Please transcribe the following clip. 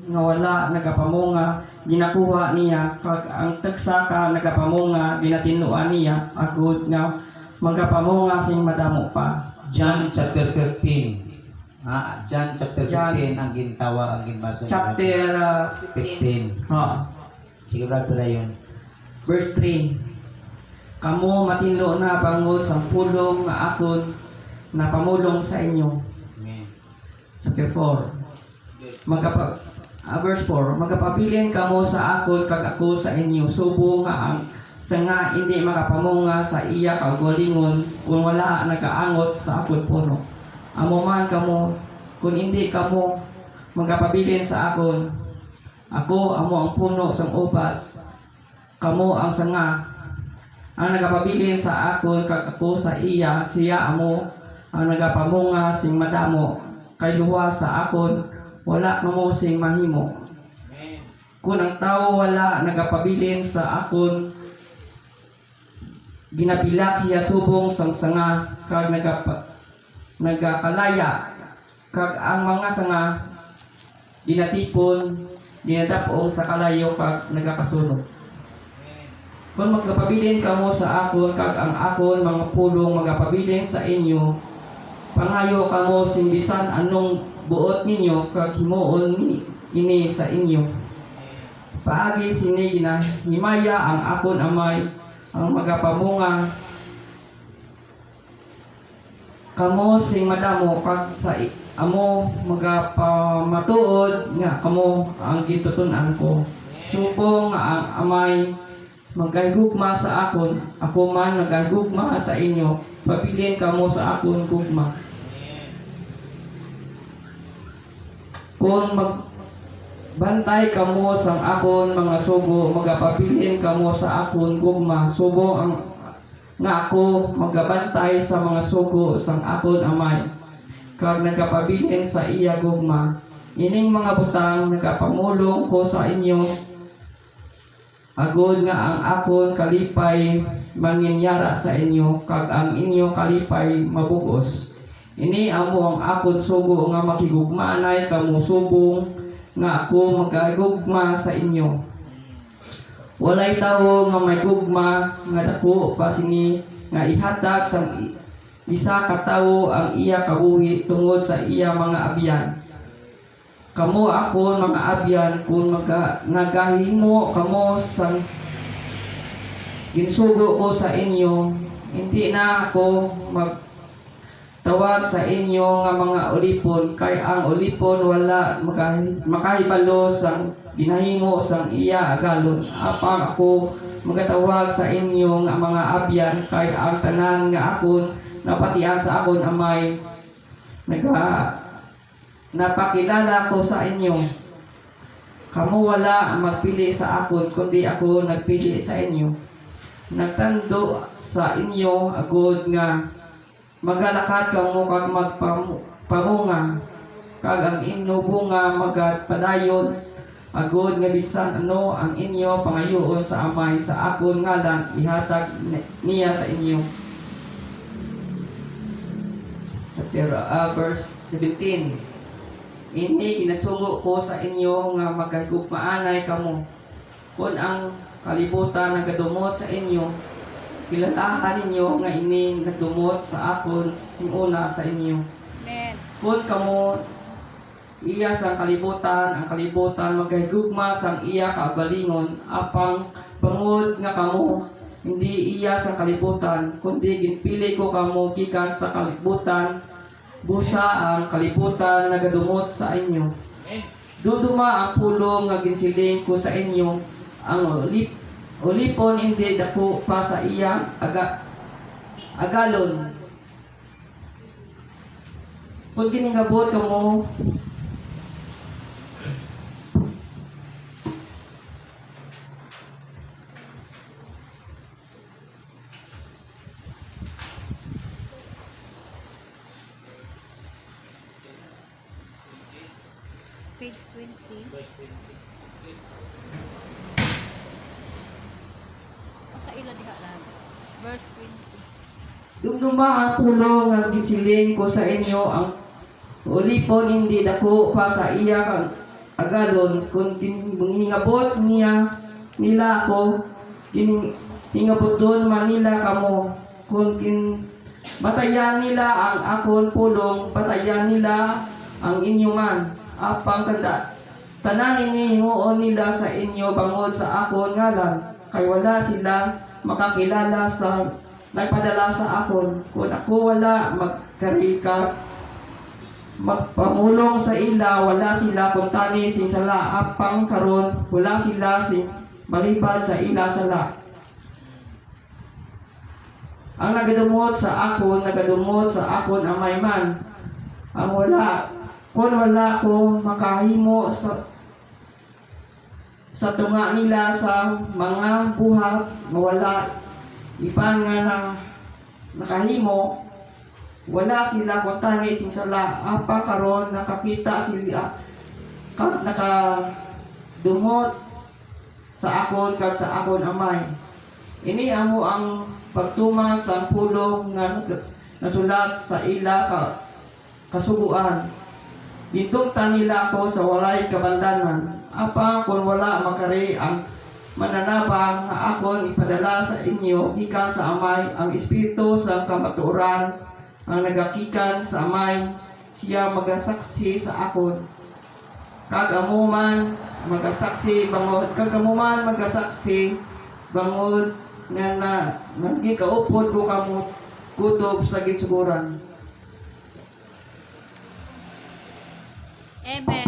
nga wala nagapamunga ginakuha niya, kag ang tagsaka nagapamunga ginatinuan niya, agud nga magapamunga sing madamo pa. John chapter 15. John chapter 15 ang gintawa, ang ginbasa. Chapter 15. Sige, brad pala yun. verse 3. Kamo matinlo na bangod sa pulong nga akon na pamulong sa inyo. Amen. Chapter 4. Verse 4. Magapabilin kamo sa akon kag ako sa inyo. Subo nga ang sa nga hindi makapamunga sa iya kagalingon kung wala nagaangot sa akon puno. Amo man kamo kung hindi kamo magapabilin sa akon. Ako amo ang puno sang upas. Kamo ang sanga. Ang nagapabilin sa akon kag ako sa iya, siya amo ang nagapamunga sing madamo. Kay luwa sa akon wala mamo sing mahimo. Amen. Kung ang tao wala nagapabilin sa akon, ginabilak siya subong sang sanga kag nagakalaya, kag ang mga sanga ginatipon ginadapong sa kalayo kag nagakasunod. Kung magapabilin kamo sa akon kag ang akon mga pulong magapabilin sa inyo, pangayo kamo sing bisan anong buot ninyo kag himuon ini sa inyo. Paagi sini ginahimaya ang akon amay ang magapamunga kamo sing madamo kag sa amo magapamatuod nga kamo ang gitutunan ko. Subong nga ang amay magahigugma sa akon, ako man magahigugma sa inyo. Pabilin kamo sa akon gugma. Kung magbantay kamo sang akon mga sugo, magapabilin kamo sa akon gugma. Subo ang nga ako magabantay sa mga sugo sang akon amay, kag nagapabilin sa iya gugma. Ining mga butang nagapamulong ko sa inyo, agod nga ang akon kalipay manginyara sa inyo, kag ang inyo kalipay mabugos. Ini amo ang akon sugo nga makigugmaanay kamo subong nga ako magagugma sa inyo. Walay tawo nga may gugma nga dako pa sini nga ihatag sang isa ka tawo ang iya kabuhi tungod sa iya mga abyan. Kamo ako mga abyan kung nagahimo kamo sang ginsugo ko sa inyo, hindi na ako magtawag sa inyo nga mga ulipon, kay ang ulipon wala makahibalo sang ginahimo sang iya agalon. Apang ako magatawag sa inyo nga mga abyan, kay ang tanan nga akon napatian sa akon amay napakilala ko sa inyo. Kamo wala magpili sa akon, kundi ako nagpili sa inyo. Nagtando sa inyo agod nga magalakat kamo kag magpamunga, kag ang inyo bunga magpadayon, agod nga bisan ano ang inyo pangayoon sa amay sa akon ngalan ihatag niya sa inyo. Verse 17. Ini ginasugo ko sa inyo nga magagugmaanay kamo. Kung ang kalibutan nagadumot sa inyo, kilalahan ninyo nga ini nagdumot sa akon simuna sa inyo. Amen. Kung kamo iya sang kalibutan, ang kalibutan magahigugma sang iya kaagalingon, apang pangud nga kamo hindi iya sang kalibutan, kundi ginpili ko kamo gikan sa kalibutan. Busa ang kalibutan nagadumot sa inyo. Duduma ang pulong nga ginsiling ko sa inyo, ang ulipon hindi dako pa sa iya agalon. Kung kiningabot kamo Page 20. Sa ila diha lang. Verse 20. dumduma ang pulong nga ginsiling ko sa inyo, ang ulipon hindi dako pa sa iya agalon kung hingabot nila ako hingabot doon manila kamo kung batayan nila ang akon pulong batayan nila ang inyo man apang tanan inihimuon nila sa inyo bangod sa akon ngalan kay wala sila makakilala sa nagpadala sa akon kung ako wala magkarika magpamulong sa ila wala sila kuntani sing sala apang karon wala sila sing malipad sa ila sala ang nagadumot sa akon amay man ang wala kung wala ko makahimo sa tunga nila sa mga buhat mawala ipan nga na nakahimo wala sila kuntani sing sala apa karon nakakita sila nakadumot sa akon kag sa akon amay ini amo ang pagtuman sa pulong nga nasulat sa ila kasubuan Didugtan nila ako sa walay kabandanan. Apa kung wala makari ang mananabang na akon ipadala sa inyo gikan sa amay ang espiritu sa kamatuoran ang nagakikan sa amay siya magasaksi sa akon. Kagamuman magasaksi bangod nga nagikaupod ko kamo kutob sa gitsuguran. Amen.